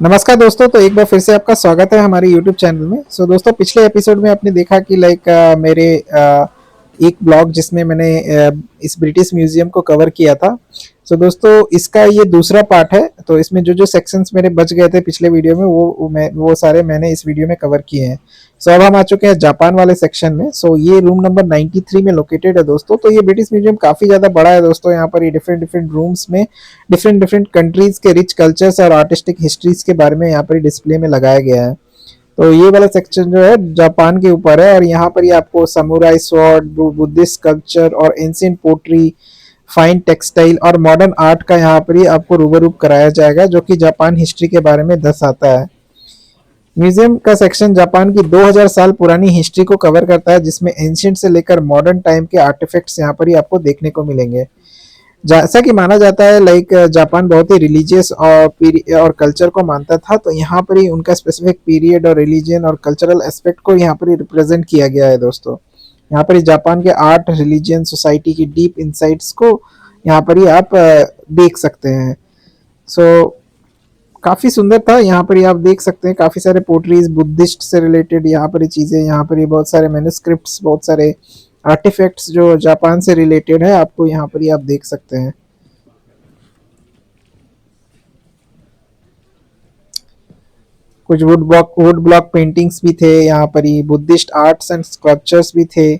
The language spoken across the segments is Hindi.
नमस्कार दोस्तों। तो एक बार फिर से आपका स्वागत है हमारे YouTube चैनल में। दोस्तों, पिछले एपिसोड में आपने देखा कि मेरे एक ब्लॉग जिसमें मैंने इस ब्रिटिश म्यूजियम को कवर किया था। दोस्तों, इसका ये दूसरा पार्ट है। तो इसमें जो जो सेक्शंस मेरे बच गए थे पिछले वीडियो में वो सारे मैंने इस वीडियो में कवर किए हैं। अब हम आ चुके हैं जापान वाले सेक्शन में। ये रूम नंबर 93 में लोकेटेड है दोस्तों। तो ये ब्रिटिश म्यूजियम काफ़ी ज़्यादा बड़ा है दोस्तों। यहाँ पर ये डिफरेंट डिफरेंट रूम्स में डिफरेंट डिफरेंट कंट्रीज के रिच कल्चर्स और आर्टिस्टिक हिस्ट्रीज के बारे में यहाँ पर डिस्प्ले में लगाया गया है। तो ये वाला सेक्शन जो है जापान के ऊपर है, और यहाँ पर ये आपको समुराई स्वॉर्ड, बुद्धिस्ट कल्चर और एंशिएंट पोट्री, फाइन टेक्सटाइल और मॉडर्न आर्ट का यहाँ पर ही आपको रूबरू कराया जाएगा, जो कि जापान हिस्ट्री के बारे में दर्शाता है। म्यूजियम का सेक्शन जापान की 2000 साल पुरानी हिस्ट्री को कवर करता है, जिसमें एंशिएंट से लेकर मॉडर्न टाइम के आर्टिफैक्ट्स यहाँ पर ही आपको देखने को मिलेंगे। जैसा कि माना जाता है जापान बहुत ही रिलीजियस और कल्चर को मानता था। तो यहाँ पर ही उनका स्पेसिफिक पीरियड और रिलीजन और कल्चरल एस्पेक्ट को यहाँ पर ही रिप्रेजेंट किया गया है दोस्तों। यहाँ पर ही जापान के आर्ट, रिलीजन, सोसाइटी की डीप इंसाइट्स को यहाँ पर ही आप देख सकते हैं। काफ़ी सुंदर था। यहाँ पर ही आप देख सकते हैं काफ़ी सारे पोट्रीज बुद्धिस्ट से रिलेटेड, यहाँ पर ही चीज़ें, यहाँ पर ही बहुत सारे मैन्युस्क्रिप्ट्स, बहुत सारे आर्टिफैक्ट्स जो जापान से रिलेटेड है, आपको यहाँ पर ही आप देख सकते हैं। कुछ वुड ब्लॉक पेंटिंग्स भी थे, यहाँ पर ही बुद्धिस्ट आर्ट्स एंड स्कल्पचर्स भी थे।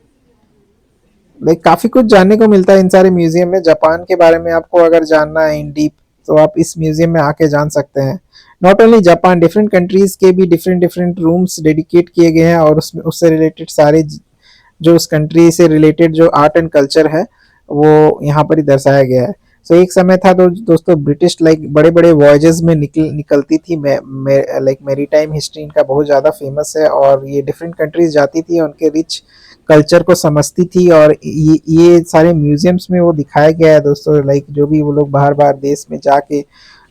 काफी कुछ जानने को मिलता है इन सारे म्यूजियम में। जापान के बारे में आपको अगर जानना है इन डीप, तो आप इस म्यूजियम में आके जान सकते हैं। Not only Japan, different countries के भी डिफरेंट डिफरेंट रूम्स डेडिकेट किए गए हैं, और उसमें उससे रिलेटेड सारे जो उस कंट्री से रिलेटेड जो आर्ट एंड कल्चर है वो यहाँ पर ही दर्शाया गया है। एक समय था तो दोस्तों ब्रिटिश बड़े बड़े वॉयजेस में निकलती थी। मेरी टाइम हिस्ट्री इनका बहुत ज़्यादा फेमस है, और ये डिफरेंट कंट्रीज जाती थी, उनके रिच कल्चर को समझती थी, और ये सारे म्यूजियम्स में वो दिखाया गया है दोस्तों। जो भी वो लोग बाहर बाहर देश में जाके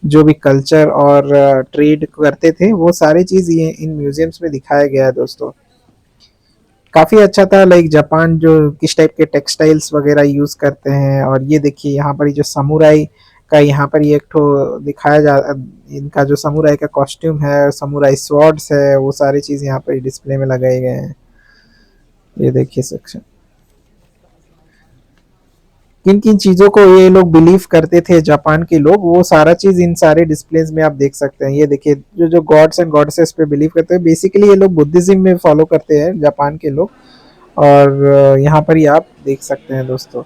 जो भी कल्चर और ट्रेड करते थे, वो सारी चीज़ ये इन म्यूजियम्स में दिखाया गया है दोस्तों। काफ़ी अच्छा था। जापान जो किस टाइप के टेक्सटाइल्स वगैरह यूज़ करते हैं, और ये देखिए यहाँ पर जो समुराई का यहाँ पर ये एक ठो दिखाया जा, इनका जो समुराई का कॉस्ट्यूम है, समुराई स्वॉर्ड्स है, वो सारी चीज़ यहाँ पर डिस्प्ले में लगाए गए हैं। ये देखिए सेक्शन, किन किन चीज़ों को ये लोग बिलीव करते थे जापान के लोग, वो सारा चीज़ इन सारे डिस्प्लेज में आप देख सकते हैं। ये देखिए जो जो गॉड्स एंड गॉडेसेस पे बिलीव करते हैं, बेसिकली ये लोग बुद्धिज्म में फॉलो करते हैं जापान के लोग, और यहाँ पर ही आप देख सकते हैं दोस्तों।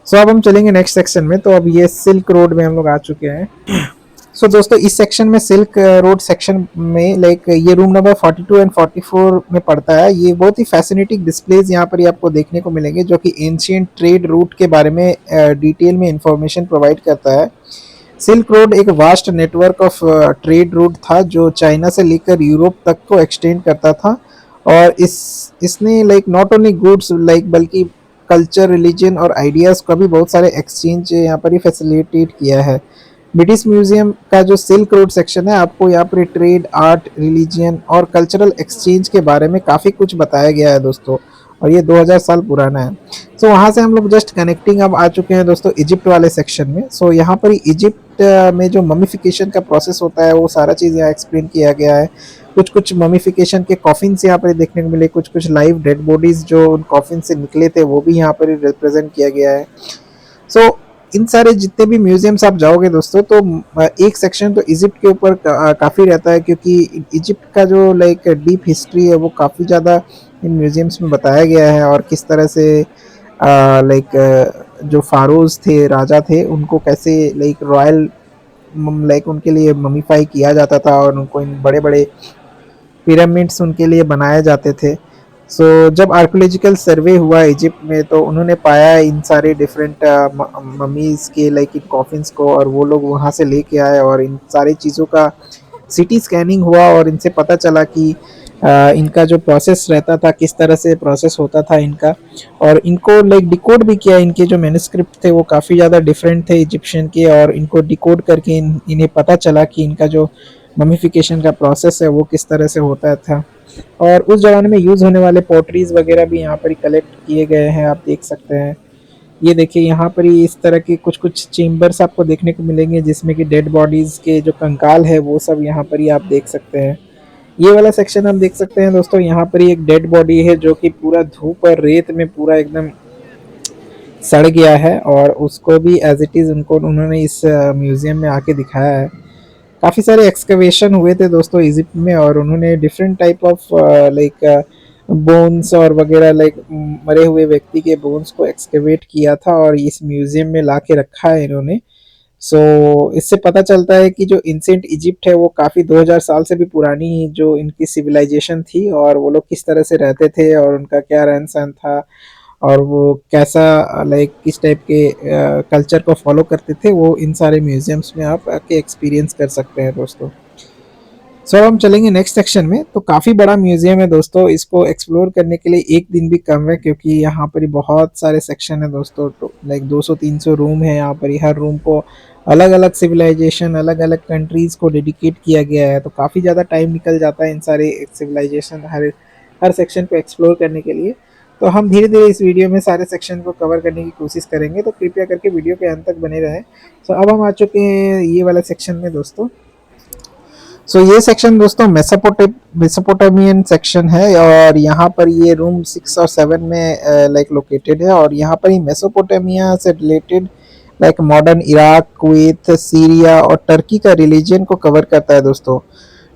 अब हम चलेंगे नेक्स्ट सेक्शन में। तो अब ये सिल्क रोड में हम लोग आ चुके हैं। दोस्तों, इस सेक्शन में सिल्क रोड सेक्शन में ये रूम नंबर 42 एंड 44 में पड़ता है। ये बहुत ही फैसिनेटिंग डिस्प्लेज यहाँ पर ही आपको देखने को मिलेंगे, जो कि एंशिएंट ट्रेड रूट के बारे में डिटेल में इंफॉर्मेशन प्रोवाइड करता है। सिल्क रोड एक vast network of trade route था, जो चाइना से लेकर यूरोप तक को एक्सटेंड करता था, और इसने नॉट ओनली गुड्स बल्कि कल्चर, रिलीजन और आइडियाज़ का भी बहुत सारे एक्सचेंज यहाँ पर ही फैसिलिटेट किया है। ब्रिटिश म्यूजियम का जो सिल्क रोड सेक्शन है, आपको यहाँ पर ट्रेड, आर्ट, रिलीजन और कल्चरल एक्सचेंज के बारे में काफ़ी कुछ बताया गया है दोस्तों, और ये 2000 साल पुराना है। वहाँ से हम लोग जस्ट कनेक्टिंग अब आ चुके हैं दोस्तों इजिप्ट वाले सेक्शन में। यहाँ पर इजिप्ट में जो ममीफिकेशन का प्रोसेस होता है, वो सारा चीज़ यहाँ एक्सप्लेन किया गया है। कुछ कुछ ममीफिकेशन के कॉफिन्स यहाँ पर देखने को मिले, कुछ कुछ लाइव डेड बॉडीज जो उन कॉफिन से निकले थे, वो भी यहाँ पर रिप्रेजेंट किया गया है। इन सारे जितने भी म्यूजियम्स आप जाओगे दोस्तों, तो एक सेक्शन तो इजिप्ट के ऊपर काफ़ी रहता है, क्योंकि इजिप्ट का जो डीप हिस्ट्री है वो काफ़ी ज़्यादा इन म्यूजियम्स में बताया गया है, और किस तरह से जो फारोज थे, राजा थे, उनको कैसे रॉयल उनके लिए ममीफाई किया जाता था, और उनको इन बड़े बड़े पिरामिड्स उनके लिए बनाए जाते थे। जब आर्कोलॉजिकल सर्वे हुआ इजिप्ट में, तो उन्होंने पाया इन सारे डिफरेंट ममीज़ के इन कॉफिन्स को, और वो लोग वहाँ से लेके आए, और इन सारी चीज़ों का सिटी स्कैनिंग हुआ, और इनसे पता चला कि इनका जो प्रोसेस रहता था, किस तरह से प्रोसेस होता था इनका, और इनको डिकोड भी किया। इनके जो मैन्युस्क्रिप्ट थे वो काफ़ी ज़्यादा डिफरेंट थे इजिप्शियन के, और इनको डिकोड करके इन्हें पता चला कि इनका जो ममीफिकेशन का प्रोसेस है वो किस तरह से होता था। और उस ज़माने में यूज़ होने वाले पोट्रीज वगैरह भी यहाँ पर कलेक्ट किए गए हैं, आप देख सकते हैं। ये देखिए यहाँ पर ही इस तरह के कुछ कुछ चेम्बर्स आपको देखने को मिलेंगे जिसमें कि डेड बॉडीज के जो कंकाल है वो सब यहाँ पर ही आप देख सकते हैं। ये वाला सेक्शन हम देख सकते हैं दोस्तों, यहाँ पर ही एक डेड बॉडी है जो कि पूरा धूप और रेत में पूरा एकदम सड़ गया है, और उसको भी एज इट इज़ उनको उन्होंने इस म्यूज़ियम में आके दिखाया है। काफ़ी सारे एक्सकवेशन हुए थे दोस्तों इजिप्ट में, और उन्होंने different type of like bones और वगैरह लाइक मरे हुए व्यक्ति के बोन्स को एक्सकवेट किया था और इस म्यूज़ियम में ला के रखा है इन्होंने। सो इससे पता चलता है कि जो एंशिएंट इजिप्ट है वो काफ़ी 2000 साल से भी पुरानी जो इनकी सिविलाइजेशन थी, और वो लोग किस तरह से रहते थे और उनका क्या रहन सहन था, और वो कैसा लाइक किस टाइप के कल्चर को फॉलो करते थे, वो इन सारे म्यूजियम्स में आप आके एक्सपीरियंस कर सकते हैं दोस्तों। सो अब हम चलेंगे नेक्स्ट सेक्शन में। तो काफ़ी बड़ा म्यूजियम है दोस्तों, इसको एक्सप्लोर करने के लिए एक दिन भी कम है क्योंकि यहाँ पर ही बहुत सारे सेक्शन है दोस्तों। तो लाइक 200-300 रूम है यहाँ पर ही, हर रूम को अलग अलग सिविलाइजेशन अलग अलग कंट्रीज़ को डेडिकेट किया गया है। तो काफ़ी ज़्यादा टाइम निकल जाता है इन सारे सिविलाइजेशन हर हर सेक्शन को एक्सप्लोर करने के लिए। तो हम धीरे धीरे इस वीडियो में सारे सेक्शन को कवर करने की कोशिश करेंगे, तो कृपया करके वीडियो के अंत तक बने रहें। तो अब हम आ चुके हैं ये वाला सेक्शन में दोस्तों। सो ये सेक्शन दोस्तों मेसोपोटामियन सेक्शन है, और यहाँ पर ये रूम 6 और 7 में लाइक लोकेटेड है, और यहाँ पर ही मेसोपोटामिया से related like modern Iraq, Kuwait, Syria और टर्की का रिलीजन को कवर करता है दोस्तों।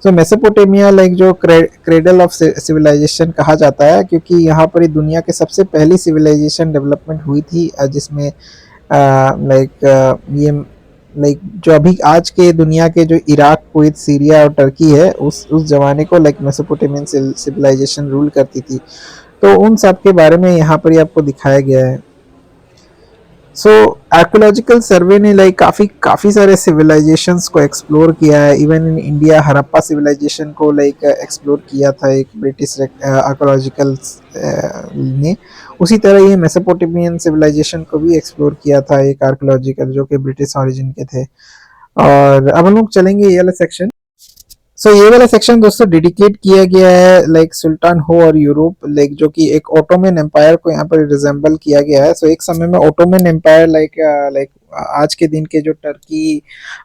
सो मेसोपोटामिया लाइक जो क्रेडल ऑफ सिविलाइजेशन कहा जाता है, क्योंकि यहाँ पर ही दुनिया के सबसे पहली सिविलाइजेशन डेवलपमेंट हुई थी, जिसमें लाइक ये लाइक जो अभी आज के दुनिया के जो इराक, कुवैत, सीरिया और टर्की है, उस जमाने को लाइक मेसोपोटामियन सिविलाइजेशन रूल करती थी। तो उन सब के बारे में यहाँ पर ही आपको दिखाया गया है। सो आर्कोलॉजिकल सर्वे ने लाइक काफ़ी काफ़ी सारे सिविलाइजेशंस को एक्सप्लोर किया है। Even in India Harappa civilisation को लाइक एक्सप्लोर किया था एक ब्रिटिश आर्कोलॉजिकल ने। उसी तरह ये मेसोपोटामियन सिविलाइजेशन को भी एक्सप्लोर किया था एक आर्कोलॉजिकल, जो कि ब्रिटिश ओरिजिन के थे। और अब हम लोग चलेंगे ये वाला सेक्शन। सो ये वाला सेक्शन दोस्तों डेडिकेट किया गया है लाइक सुल्तान हो और यूरोप, लाइक जो कि एक ऑटोमन एम्पायर को यहाँ पर रिजेंबल किया गया है। सो एक समय में ऑटोमन एम्पायर लाइक लाइक आज के दिन के जो टर्की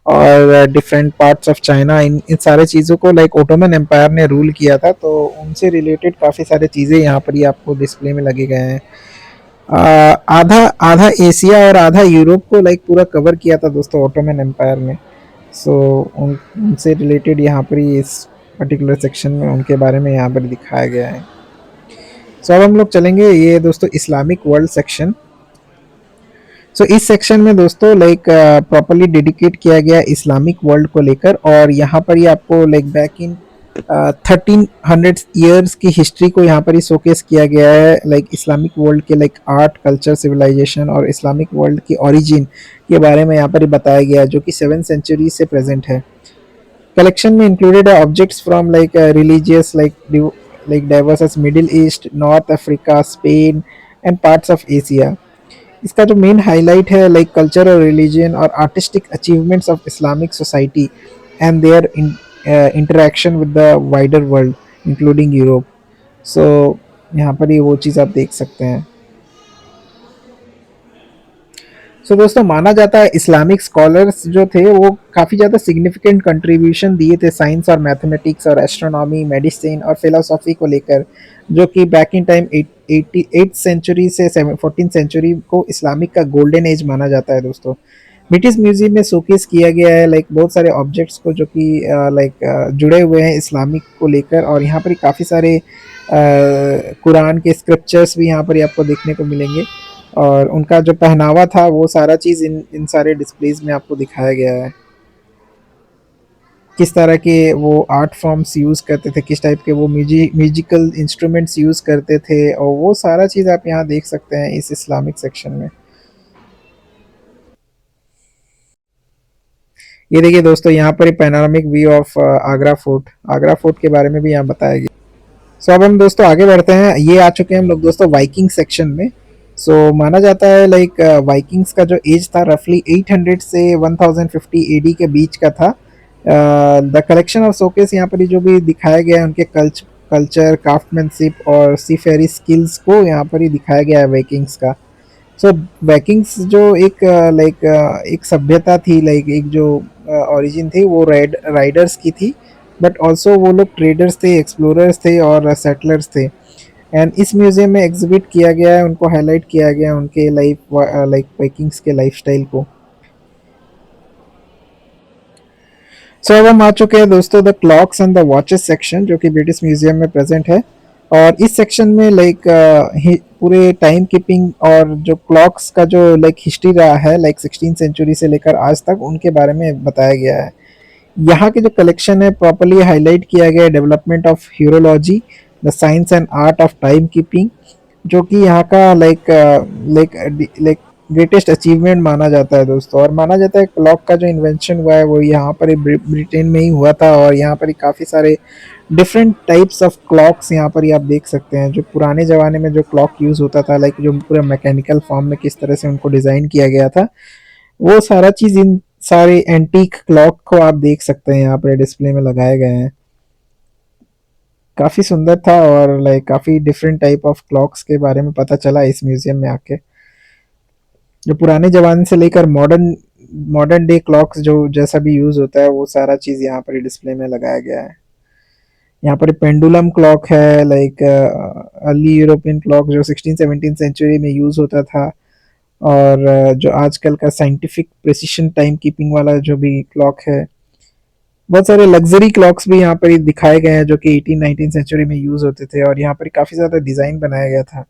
और डिफरेंट पार्ट्स ऑफ चाइना, इन सारे चीज़ों को लाइक ऑटोमन एम्पायर ने रूल किया था। तो उनसे रिलेटेड काफ़ी सारे चीज़ें यहाँ पर ही आपको डिस्प्ले में लगे गए हैं। आधा आधा एशिया और आधा यूरोप को लाइक पूरा कवर किया था दोस्तों ऑटोमन एम्पायर ने। सो उनसे रिलेटेड यहाँ पर ही इस पर्टिकुलर सेक्शन में उनके बारे में यहाँ पर दिखाया गया है। सो अब हम लोग चलेंगे ये दोस्तों इस्लामिक वर्ल्ड सेक्शन। सो इस सेक्शन में दोस्तों लाइक प्रॉपरली डेडिकेट किया गया इस्लामिक वर्ल्ड को लेकर, और यहाँ पर ही आपको लाइक बैक इन 1300 ईयर्स की हिस्ट्री को यहाँ पर ही शोकेस किया गया है। लाइक इस्लामिक वर्ल्ड के लाइक आर्ट, कल्चर, सिविलाइजेशन और इस्लामिक वर्ल्ड की ओरिजिन के बारे में यहाँ पर ही बताया गया है, जो कि 7th सेंचुरी से प्रेजेंट है। कलेक्शन में इंक्लूडेड है objects from like religious like diverse as Middle East, North Africa, Spain and parts of Asia. इसका जो मेन हाईलाइट है लाइक कल्चर और रिलीजन और artistic achievements of Islamic society and their interaction with the wider world including Europe. So यहाँ पर ही वो चीज़ आप देख सकते हैं। सो दोस्तों माना जाता है इस्लामिक स्कॉलर्स जो थे वो काफ़ी ज़्यादा सिग्निफिकेंट कंट्रीब्यूशन दिए थे साइंस और मैथमेटिक्स और एस्ट्रोनॉमी, मेडिसिन और फिलोसॉफी को लेकर, जो कि back in time 8th century से 14th सेंचुरी को इस्लामिक का गोल्डन एज माना जाता है दोस्तों। ब्रिटिश म्यूजियम में शोकेस किया गया है लाइक बहुत सारे ऑब्जेक्ट्स को जो कि लाइक जुड़े हुए हैं इस्लामिक को लेकर, और यहाँ पर काफ़ी सारे कुरान के स्क्रिप्चर्स भी यहाँ पर आपको देखने को मिलेंगे, और उनका जो पहनावा था वो सारा चीज़ इन सारे डिस्प्लेज में आपको दिखाया गया है। किस तरह के वो आर्ट फॉर्म्स यूज़ करते थे, किस टाइप के वो म्यूजिकल इंस्ट्रूमेंट्स यूज़ करते थे, और वो सारा चीज़ आप यहाँ देख सकते हैं इस इस्लामिक सेक्शन में। ये देखिए दोस्तों यहाँ पर panoramic view of Agra fort के बारे में भी यहाँ बताया गया। सो अब हम दोस्तों आगे बढ़ते हैं। ये आ चुके हैं हम लोग दोस्तों वाइकिंग सेक्शन में। सो माना जाता है लाइक वाइकिंग्स का जो एज था रफली 800 से 1050 एडी के बीच का था। द कलेक्शन ऑफ शोकेस यहाँ पर जो भी दिखाया गया है उनके कल्चर, क्राफ्टमैनशिप और सीफेरी स्किल्स को यहाँ पर ही दिखाया गया है वाइकिंग्स का। सो वैकिंग्स जो एक लाइक एक सभ्यता थी, लाइक एक जो ओरिजिन थी वो राइडर्स की थी, बट ऑल्सो वो लोग ट्रेडर्स थे, एक्सप्लोरर्स थे और सेटलर्स थे। एंड इस म्यूजियम में एग्जिबिट किया गया है, उनको हाईलाइट किया गया है, उनके लाइफ लाइक वैकिंग्स के लाइफस्टाइल को। सो अब हम आ चुके हैं दोस्तों the clocks and the watches section, जो कि ब्रिटिश म्यूजियम में प्रेजेंट है। और इस सेक्शन में लाइक पूरे टाइम कीपिंग और जो क्लॉक्स का जो लाइक हिस्ट्री रहा है, लाइक 16 सेंचुरी से लेकर आज तक, उनके बारे में बताया गया है। यहाँ के जो कलेक्शन है प्रॉपरली हाईलाइट किया गया है development of horology, the science and art of time keeping, जो कि यहाँ का लाइक लाइक ग्रेटेस्ट अचीवमेंट माना जाता है दोस्तों। और माना जाता है क्लॉक का जो इन्वेंशन हुआ है वो यहाँ पर ही ब्रिटेन में ही हुआ था, और यहाँ पर ही काफ़ी सारे डिफरेंट टाइप्स ऑफ क्लॉक्स यहाँ पर ही आप देख सकते हैं। जो पुराने ज़माने में जो क्लॉक यूज़ होता था, लाइक जो पूरा मैकेनिकल फॉर्म में किस तरह से उनको डिज़ाइन किया गया था, वो सारा चीज़ इन सारे एंटीक क्लॉक को आप देख सकते हैं यहाँ पर डिस्प्ले में लगाए गए हैं। काफ़ी सुंदर था, और लाइक काफ़ी डिफरेंट टाइप ऑफ क्लॉक्स के बारे में पता चला इस म्यूजियम में आके। जो पुराने जमाने से लेकर मॉडर्न मॉडर्न डे क्लॉक्स जो जैसा भी यूज होता है, वो सारा चीज यहाँ पर डिस्प्ले में लगाया गया है। यहाँ पर पेंडुलम क्लॉक है, लाइक अर्ली यूरोपियन क्लॉक जो 16-17 सेंचुरी में यूज होता था, और जो आजकल का साइंटिफिक प्रिसिशन टाइम कीपिंग वाला जो भी क्लॉक है। बहुत सारे लग्जरी क्लॉक्स भी यहाँ पर दिखाए गए हैं जो कि 18-19 सेंचुरी में यूज होते थे, और यहाँ पर काफी ज्यादा डिजाइन बनाया गया था।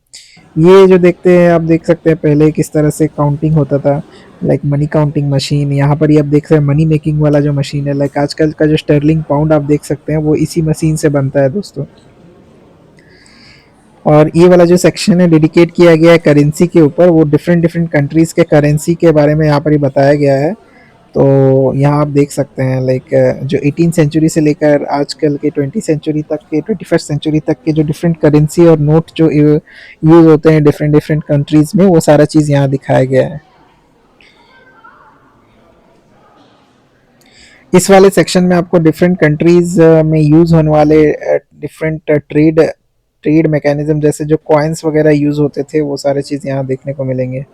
ये जो देखते हैं, आप देख सकते हैं पहले किस तरह से काउंटिंग होता था, लाइक मनी काउंटिंग मशीन। यहाँ पर ही आप देख सकते हैं मनी मेकिंग वाला जो मशीन है, लाइक आजकल का जो स्टर्लिंग पाउंड आप देख सकते हैं, वो इसी मशीन से बनता है दोस्तों। और ये वाला जो सेक्शन है डेडिकेट किया गया है करेंसी के ऊपर, वो डिफरेंट डिफरेंट कंट्रीज के करेंसी के बारे में यहाँ पर ही बताया गया है। तो यहाँ आप देख सकते हैं लाइक जो 18 सेंचुरी से लेकर आजकल के 20 सेंचुरी तक के 21st सेंचुरी तक के जो डिफरेंट करेंसी और नोट जो यूज होते हैं डिफरेंट डिफरेंट कंट्रीज में, वो सारा चीज़ यहाँ दिखाया गया है। इस वाले सेक्शन में आपको डिफरेंट कंट्रीज में यूज होने वाले डिफरेंट ट्रेड मैकेनिज्म, जैसे जो कॉइन्स वगैरह यूज होते थे, वो सारे चीज़ यहाँ देखने को मिलेंगे।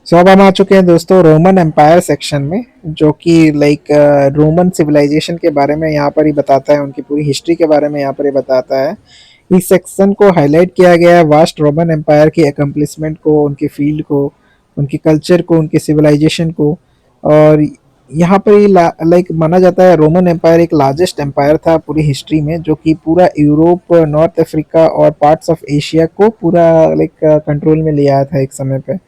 सो अब हम आ चुके हैं दोस्तों रोमन एम्पायर सेक्शन में, जो कि लाइक रोमन सिविलाइजेशन के बारे में यहाँ पर ही बताता है, उनकी पूरी हिस्ट्री के बारे में यहाँ पर ही बताता है। इस सेक्शन को हाईलाइट किया गया है वास्ट रोमन एम्पायर की एकम्प्लिसमेंट को, उनके फील्ड को, उनके कल्चर को, उनके सिविलाइजेशन को। और यहाँ पर ही लाइक माना जाता है रोमन एम्पायर एक लार्जेस्ट एम्पायर था पूरी हिस्ट्री में, जो कि पूरा यूरोप, नॉर्थ अफ्रीका और पार्ट्स ऑफ एशिया को पूरा लाइक कंट्रोल में ले आया था एक समय पे।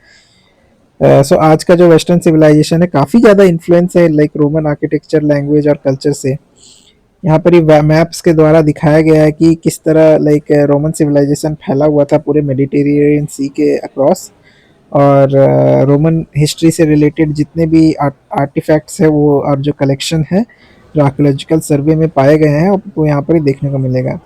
सो आज का जो वेस्टर्न सिविलाइजेशन है काफ़ी ज़्यादा इन्फ्लुएंस है लाइक रोमन आर्किटेक्चर, लैंग्वेज और कल्चर से। यहाँ पर ही मैप्स के द्वारा दिखाया गया है कि किस तरह लाइक रोमन सिविलाइजेशन फैला हुआ था पूरे मेडिटेरेनियन सी के अक्रॉस। और रोमन हिस्ट्री से रिलेटेड जितने भी आर्टिफैक्ट्स है वो, और जो कलेक्शन है जो आर्कोलॉजिकल सर्वे में पाए गए हैं, आपको यहाँ पर ही देखने को मिलेगा।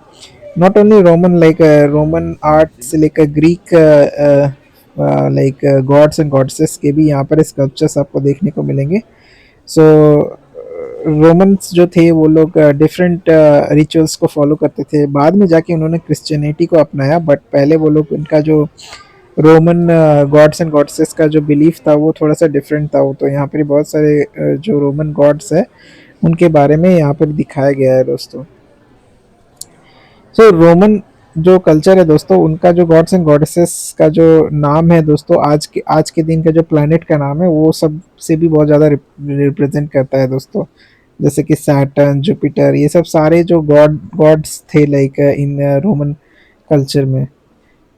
Not only Roman, like Roman art से लेकर Greek like gods and goddesses के भी यहाँ पर स्कल्पचर्स आपको देखने को मिलेंगे। सो रोमन्स जो थे वो लोग डिफरेंट रिचुअल्स को फॉलो करते थे, बाद में जाके उन्होंने क्रिश्चियनिटी को अपनाया, बट पहले वो लोग, उनका जो रोमन गॉड्स एंड गॉडेसेस का जो बिलीफ था वो थोड़ा सा डिफरेंट था। वो तो यहाँ पर बहुत सारे जो रोमन गॉड्स है उनके बारे में यहाँ पर दिखाया गया है दोस्तों। सो रोमन जो कल्चर है दोस्तों, उनका जो गॉड्स एंड गॉडेसेस का जो नाम है दोस्तों, आज के दिन का जो प्लैनेट का नाम है, वो सब से भी बहुत ज़्यादा रिप्रेजेंट करता है दोस्तों। जैसे कि सैटर्न, जुपिटर, ये सब सारे जो गॉड्स थे लाइक इन रोमन कल्चर में।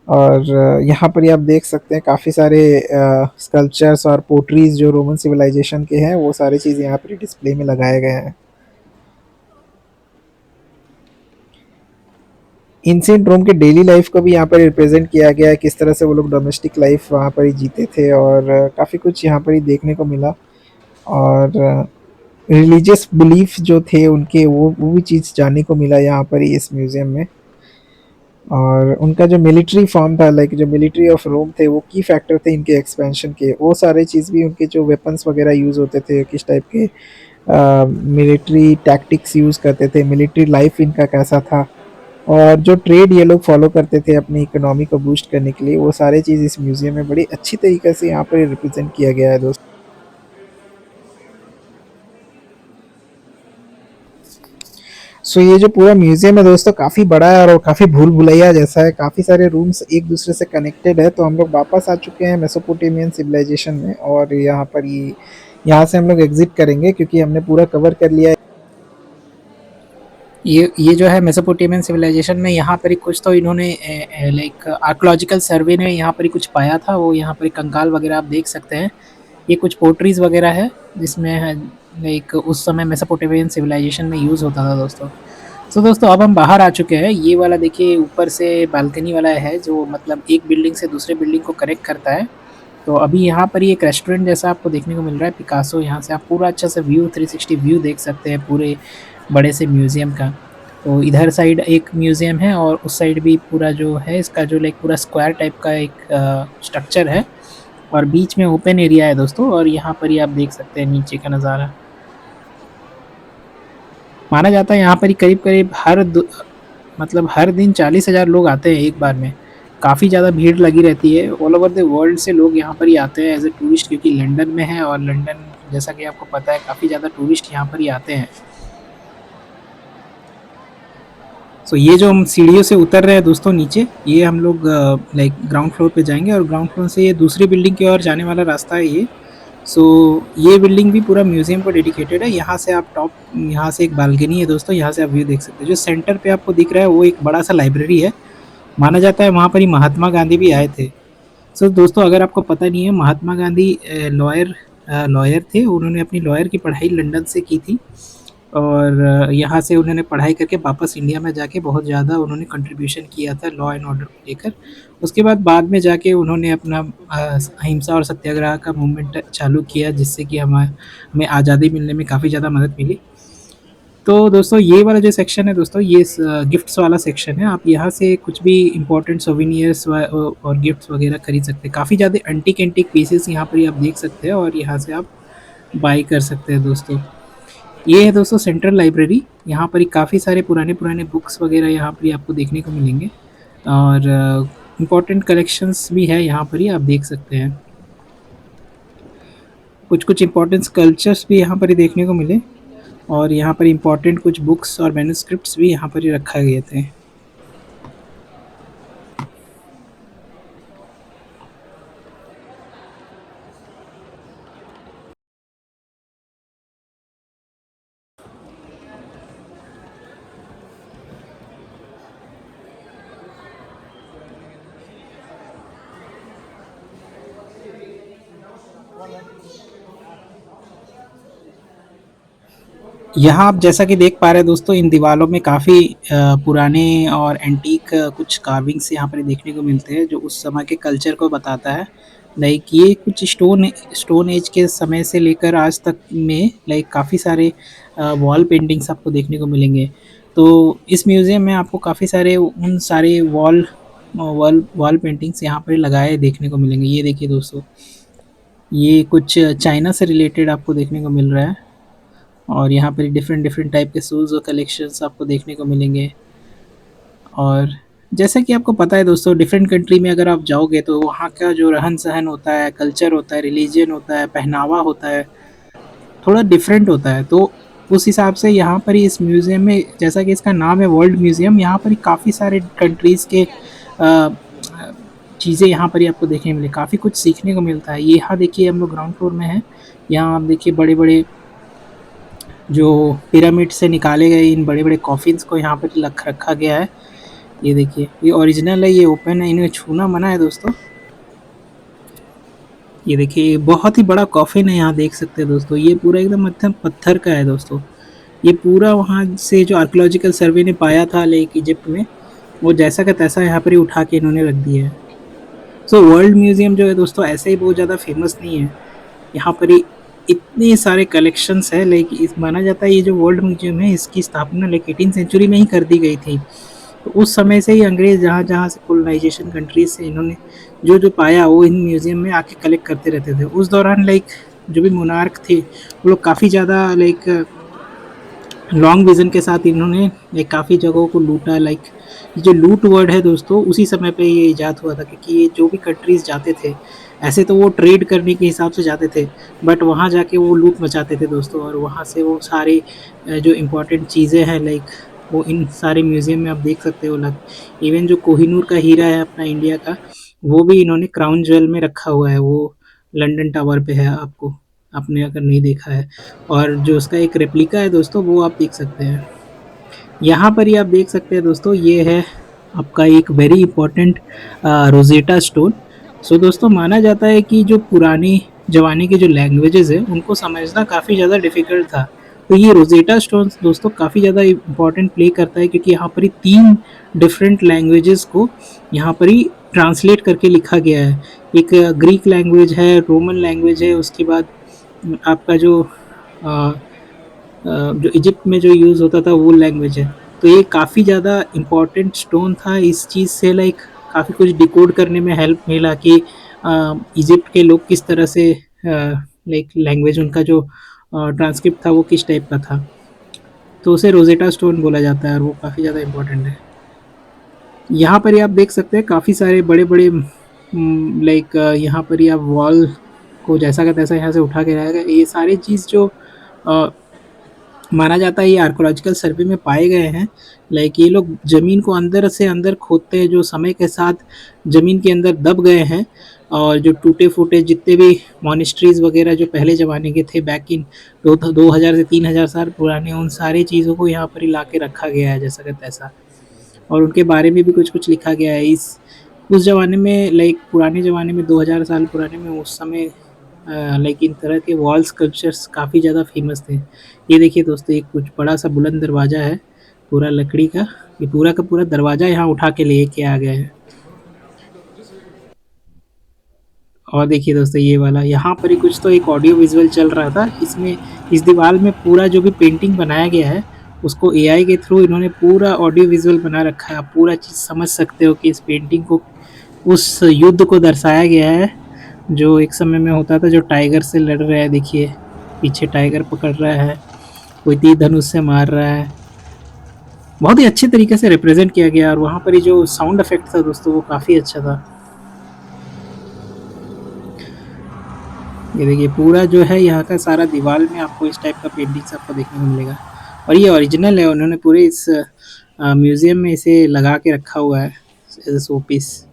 और यहाँ पर ही आप देख सकते हैं काफ़ी सारे स्कल्पचर्स और पोट्रीज जो रोमन सिविलाइजेशन के हैं, वो सारी चीज़ यहाँ पर डिस्प्ले में लगाए गए हैं। एंशिएंट रोम के डेली लाइफ को भी यहाँ पर रिप्रेजेंट किया गया है, किस तरह से वो लोग डोमेस्टिक लाइफ वहाँ पर ही जीते थे, और काफ़ी कुछ यहाँ पर ही देखने को मिला। और रिलीजियस बिलीफ जो थे उनके, वो भी चीज़ जानने को मिला यहाँ पर ही इस म्यूज़ियम में। और उनका जो मिलिट्री फॉर्म था, लाइक जो मिलिट्री ऑफ रोम थे, वो की फैक्टर थे इनके एक्सपेंशन के। वो सारे चीज़ भी, उनके जो वेपन्स वगैरह यूज़ होते थे, किस टाइप के मिलिट्री टैक्टिक्स यूज़ करते थे, मिलिट्री लाइफ इनका कैसा था, और जो ट्रेड ये लोग फॉलो करते थे अपनी इकोनॉमी को बूस्ट करने के लिए, वो सारे चीज़ इस म्यूज़ियम में बड़ी अच्छी तरीके से यहाँ पर रिप्रेज़ेंट किया गया है दोस्तों। सो ये जो पूरा म्यूज़ियम है दोस्तों काफ़ी बड़ा है और काफ़ी भूल-भुलैया जैसा है, काफ़ी सारे रूम्स एक-दूसरे से कनेक्टेड है। तो हम लोग वापस आ चुके हैं मेसोपोटामियन सिविलाइज़ेशन में और यहाँ पर ये यहाँ से हम लोग एग्ज़िट करेंगे क्योंकि हमने पूरा कवर कर लिया है। ये जो है मेसोपोटामियन सिविलाइजेशन में यहाँ पर ही कुछ तो इन्होंने लाइक आर्कोलॉजिकल सर्वे ने यहाँ पर ही कुछ पाया था, वो यहाँ पर कंकाल वगैरह आप देख सकते हैं। ये कुछ पोट्रीज वगैरह है जिसमें लाइक उस समय मेसोपोटामियन सिविलाइजेशन में यूज़ होता था दोस्तों। तो दोस्तों अब हम बाहर आ चुके हैं। ये वाला देखिए ऊपर से बालकनी वाला है जो मतलब एक बिल्डिंग से दूसरे बिल्डिंग को कनेक्ट करता है। तो अभी यहाँ पर ही एक रेस्टोरेंट जैसा आपको देखने को मिल रहा है पिकासो। यहाँ से आप पूरा अच्छा सा व्यू 360 व्यू देख सकते हैं पूरे बड़े से म्यूज़ियम का। तो इधर साइड एक म्यूज़ियम है और उस साइड भी पूरा जो है इसका जो लाइक पूरा स्क्वायर टाइप का एक स्ट्रक्चर है और बीच में ओपन एरिया है दोस्तों। और यहाँ पर ही आप देख सकते हैं नीचे का नज़ारा। माना जाता है यहाँ पर ही करीब-करीब मतलब हर दिन 40,000 लोग आते हैं एक बार में। काफ़ी ज़्यादा भीड़ लगी रहती है। ऑल ओवर द वर्ल्ड से लोग यहाँ पर ही आते हैं एज़ अ टूरिस्ट, क्योंकि लंदन में है और लंदन जैसा कि आपको पता है काफ़ी ज़्यादा टूरिस्ट यहाँ पर ही आते हैं। सो ये जो हम सीढ़ियों से उतर रहे हैं दोस्तों नीचे, ये हम लोग लाइक ग्राउंड फ्लोर पे जाएँगे और ग्राउंड फ्लोर से ये दूसरी बिल्डिंग की ओर जाने वाला रास्ता है ये। सो ये बिल्डिंग भी पूरा म्यूज़ियम को डेडिकेटेड है। यहाँ से आप यहाँ से एक बालकनी है दोस्तों, यहाँ से आप व्यू देख सकते हैं। जो सेंटर पे आपको दिख रहा है वो एक बड़ा-सा लाइब्रेरी है। माना जाता है वहाँ पर ही महात्मा गांधी भी आए थे। सो दोस्तों अगर आपको पता नहीं है, महात्मा गांधी लॉयर थे। उन्होंने अपनी लॉयर की पढ़ाई लंदन से की थी और यहाँ से उन्होंने पढ़ाई करके वापस इंडिया में जाके बहुत ज़्यादा उन्होंने कंट्रीब्यूशन किया था लॉ एंड ऑर्डर को लेकर। उसके बाद में जाके उन्होंने अपना अहिंसा और सत्याग्रह का मूवमेंट चालू किया, जिससे कि हमें आज़ादी मिलने में काफ़ी ज़्यादा मदद मिली। तो दोस्तों ये वाला जो सेक्शन है दोस्तों, ये गिफ्ट्स वाला सेक्शन है। आप यहाँ से कुछ भी इम्पोर्टेंट सोवेनियर्स और गिफ्ट्स वगैरह खरीद सकते हैं। काफ़ी ज़्यादा एंटीक पीसेस यहाँ पर ही आप देख सकते हैं और यहाँ से आप बाई कर सकते हैं दोस्तों। ये है दोस्तों सेंट्रल लाइब्रेरी। यहाँ पर ही काफ़ी सारे पुराने बुक्स वगैरह यहाँ पर ही आपको देखने को मिलेंगे और इम्पोर्टेंट कलेक्शंस भी है यहाँ पर ही आप देख सकते हैं। कुछ इम्पोर्टेंट स्कल्पचर्स भी यहाँ पर ही देखने को मिले और यहाँ पर इम्पोर्टेंट कुछ बुक्स और मैन्युस्क्रिप्ट्स भी यहाँ पर ही रखा गए थे। यहाँ आप जैसा कि देख पा रहे हैं दोस्तों, इन दीवालों में काफ़ी पुराने और एंटीक कुछ कार्विंग्स यहाँ पर देखने को मिलते हैं जो उस समय के कल्चर को बताता है। लाइक ये कुछ स्टोन एज के समय से लेकर आज तक में लाइक काफ़ी सारे वॉल पेंटिंग्स आपको देखने को मिलेंगे। तो इस म्यूज़ियम में आपको काफ़ी सारे उन सारे वॉल वॉल पेंटिंग्स यहाँ पर लगाए देखने को मिलेंगे। ये देखिए दोस्तों, ये कुछ चाइना से रिलेटेड आपको देखने को मिल रहा है और यहाँ पर डिफरेंट टाइप के शूज़ और कलेक्शंस आपको देखने को मिलेंगे। और जैसा कि आपको पता है दोस्तों, डिफरेंट कंट्री में अगर आप जाओगे तो वहाँ का जो रहन-सहन होता है, कल्चर होता है, रिलीजन होता है, पहनावा होता है, थोड़ा डिफरेंट होता है। तो उस हिसाब से यहाँ पर ही इस म्यूज़ियम में, जैसा कि इसका नाम है वर्ल्ड म्यूज़ियम, यहाँ पर ही काफ़ी सारे कंट्रीज़ के चीज़ें यहाँ पर ही आपको देखने मिले। काफ़ी कुछ सीखने को मिलता है। यहाँ देखिए हम लोग ग्राउंड फ्लोर में हैं। यहाँ आप देखिए बड़े-बड़े जो पिरामिड से निकाले गए इन बड़े-बड़े कॉफ़िन्स को यहाँ पर रखा गया है। ये देखिए, ये ओरिजिनल है, ये ओपन है, इन्हें छूना मना है दोस्तों। ये देखिए बहुत ही बड़ा कॉफ़िन है, यहाँ देख सकते हैं दोस्तों। ये पूरा एकदम मध्यम पत्थर का है दोस्तों। ये पूरा वहाँ से जो आर्कियोलॉजिकल सर्वे ने पाया था लेक इजिप्ट में, वो जैसा का तैसा यहाँ पर ही उठा के इन्होंने रख दिया है। सो वर्ल्ड म्यूज़ियम जो है दोस्तों ऐसे ही बहुत ज़्यादा फेमस नहीं है। यहाँ पर ही इतने सारे कलेक्शंस है। लाइक इस माना जाता है ये जो वर्ल्ड म्यूज़ियम है इसकी स्थापना लाइक 18th सेंचुरी में ही कर दी गई थी। तो उस समय से ही अंग्रेज़ जहाँ-जहाँ से कोलोनाइज़ेशन कंट्रीज़ से इन्होंने जो पाया वो इन म्यूज़ियम में आके कलेक्ट करते रहते थे। उस दौरान लाइक जो भी मोनार्क थे वो लोग काफ़ी ज़्यादा लाइक लॉन्ग विज़न के साथ इन्होंने लाइक काफ़ी जगहों को लूटा। लाइक ये जो लूट वर्ड है दोस्तों, उसी समय पे ये ईजाद हुआ था, क्योंकि ये जो भी कंट्रीज़ जाते थे, ऐसे तो वो ट्रेड करने के हिसाब से जाते थे, बट वहाँ जाके वो लूट मचाते थे दोस्तों, और वहाँ से वो सारे जो इम्पोर्टेंट चीज़ें हैं लाइक वो इन सारे म्यूज़ियम में आप देख सकते हो। लग इवन जो कोहिनूर का हीरा है अपना इंडिया का, वो भी इन्होंने क्राउन ज्वेल में रखा हुआ है, वो लंदन टावर पे है, आपको आपने अगर नहीं देखा है। और जो उसका एक रेप्लिका है दोस्तों, वो आप देख सकते हैं। यहाँ पर ही आप देख सकते हैं दोस्तों, ये है आपका एक वेरी इंपॉर्टेंट रोजेटा स्टोन। सो दोस्तों माना जाता है कि जो पुराने ज़माने के जो लैंग्वेजेज़ हैं, उनको समझना काफ़ी ज़्यादा डिफ़िकल्ट था। तो ये रोजेटा स्टोन्स दोस्तों काफ़ी ज़्यादा इम्पोर्टेंट प्ले करता है, क्योंकि यहाँ पर ही 3 डिफरेंट लैंग्वेजेज़ को यहाँ पर ही ट्रांसलेट करके लिखा गया है। एक ग्रीक लैंग्वेज है, रोमन लैंग्वेज है, उसके बाद आपका जो अ जो इजिप्ट में जो यूज़ होता था वो लैंग्वेज है। तो ये काफ़ी ज़्यादा इम्पोर्टेंट स्टोन था, इस चीज़ से लाइक काफ़ी कुछ डिकोड करने में हेल्प मिला कि इजिप्ट के लोग किस तरह से लाइक लैंग्वेज उनका जो ट्रांसक्रिप्ट था वो किस टाइप का था। तो उसे रोजेटा स्टोन बोला जाता है और वो काफ़ी ज़्यादा इम्पोर्टेंट है। यहाँ पर ही आप देख सकते हैं काफ़ी सारे बड़े-बड़े लाइक यहाँ पर ही आप वॉल को जैसा का तैसा यहाँ से उठा के लाया गया। ये सारी चीज़ जो अ, माना जाता है ये आर्कोलॉजिकल सर्वे में पाए गए हैं। लाइक ये लोग ज़मीन को अंदर से अंदर खोदते हैं, जो समय के साथ ज़मीन के अंदर दब गए हैं, और जो टूटे-फूटे जितने भी मॉनेस्ट्रीज़ वगैरह जो पहले ज़माने के थे बैक इन 2000 से 3000 साल पुराने, उन सारी चीज़ों को यहाँ पर ही ला के रखा गया है जैसा का तैसा। और उनके बारे में भी कुछ-कुछ लिखा गया है। इस उस ज़माने में लाइक पुराने ज़माने में 2000 साल पुराने में उस समय लाइक इन तरह के वॉल स्कल्पचर्स काफ़ी ज़्यादा फ़ेमस थे। ये देखिए दोस्तों, एक कुछ बड़ा-सा बुलंद दरवाज़ा है, पूरा लकड़ी का। ये पूरा का पूरा दरवाज़ा यहाँ उठा के लेके आ गए हैं। और देखिए दोस्तों, ये वाला यहाँ पर ही कुछ तो एक ऑडियो विजुअल चल रहा था। इसमें इस दीवार में पूरा जो भी पेंटिंग बनाया गया है, उसको एआई के थ्रू इन्होंने पूरा ऑडियो विजुअल बना रखा है। आप पूरा चीज़ समझ सकते हो कि इस पेंटिंग को, उस युद्ध को दर्शाया गया है जो एक समय में होता था, जो टाइगर से लड़ रहा है। देखिए पीछे टाइगर पकड़ रहा है, कोई तीर धनुष से मार रहा है। बहुत ही अच्छे तरीके से रिप्रेजेंट किया गया, और वहाँ पर ही जो साउंड इफेक्ट था दोस्तों, वो काफ़ी अच्छा था। ये देखिए पूरा जो है यहाँ का सारा दीवार में आपको इस टाइप का पेंटिंग्स आपको देखने को मिलेगा, और ये ओरिजिनल है। उन्होंने पूरे इस म्यूज़ियम में इसे लगा के रखा हुआ है एज़ अ शो पीस।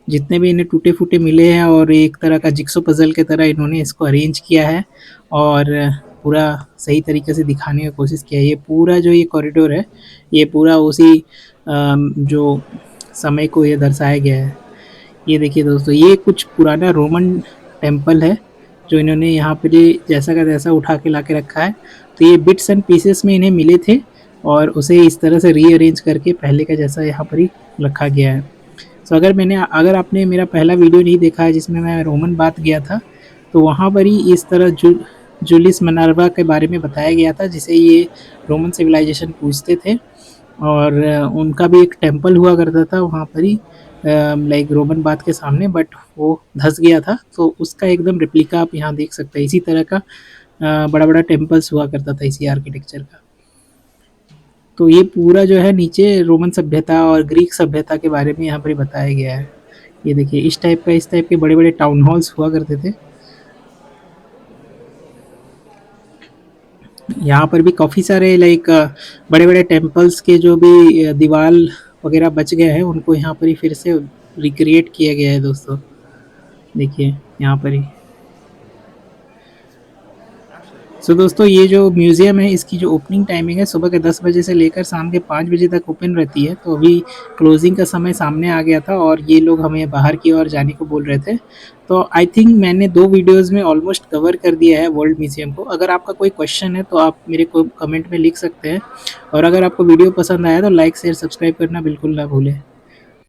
जितने भी इन्हें टूटे-फूटे मिले हैं, और एक तरह का जिक्सो पज़ल की तरह इन्होंने इसको अरेंज किया है, और पूरा सही तरीके से दिखाने की कोशिश किया है। ये पूरा जो ये कॉरिडोर है, ये पूरा उसी जो समय को ये दर्शाया गया है। ये देखिए दोस्तों, ये कुछ पुराना रोमन टेम्पल है, जो इन्होंने यहाँ पे जैसा का तैसा उठा के ला के रखा है। तो ये बिट्स एंड पीसेस में इन्हें मिले थे, और उसे इस तरह से रीअरेंज करके पहले का जैसा यहाँ पर ही रखा गया है। सो अगर आपने मेरा पहला वीडियो नहीं देखा है जिसमें मैं रोमन बात गया था, तो वहाँ पर ही इस तरह जूलियस मिनर्वा के बारे में बताया गया था, जिसे ये रोमन सिविलाइजेशन पूजते थे, और उनका भी एक टेम्पल हुआ करता था वहाँ पर ही लाइक रोमन बात के सामने, बट वो धंस गया था। तो उसका एकदम रेप्लिका आप यहाँ देख सकते हैं। इसी तरह का बड़ा-बड़ा टेम्पल्स हुआ करता था इसी आर्किटेक्चर का। तो ये पूरा जो है नीचे रोमन सभ्यता और ग्रीक सभ्यता के बारे में यहाँ पर बताया गया है। ये देखिए इस टाइप के बड़े-बड़े टाउन हॉल्स हुआ करते थे। यहाँ पर भी काफ़ी सारे लाइक बड़े-बड़े टेम्पल्स के जो भी दीवार वगैरह बच गए हैं, उनको यहाँ पर ही फिर से रिक्रिएट किया गया है दोस्तों। देखिए यहाँ पर ही। सो दोस्तों, ये जो म्यूज़ियम है, इसकी जो ओपनिंग टाइमिंग है सुबह के 10 बजे से लेकर शाम के 5 बजे तक ओपन रहती है। तो अभी क्लोजिंग का समय सामने आ गया था, और ये लोग हमें बाहर की ओर जाने को बोल रहे थे। तो आई थिंक मैंने 2 वीडियोज़ में ऑलमोस्ट कवर कर दिया है वर्ल्ड म्यूज़ियम को। अगर आपका कोई क्वेश्चन है तो आप मेरे को कमेंट में लिख सकते हैं, और अगर आपको वीडियो पसंद आया तो लाइक शेयर सब्सक्राइब करना बिल्कुल ना भूलें।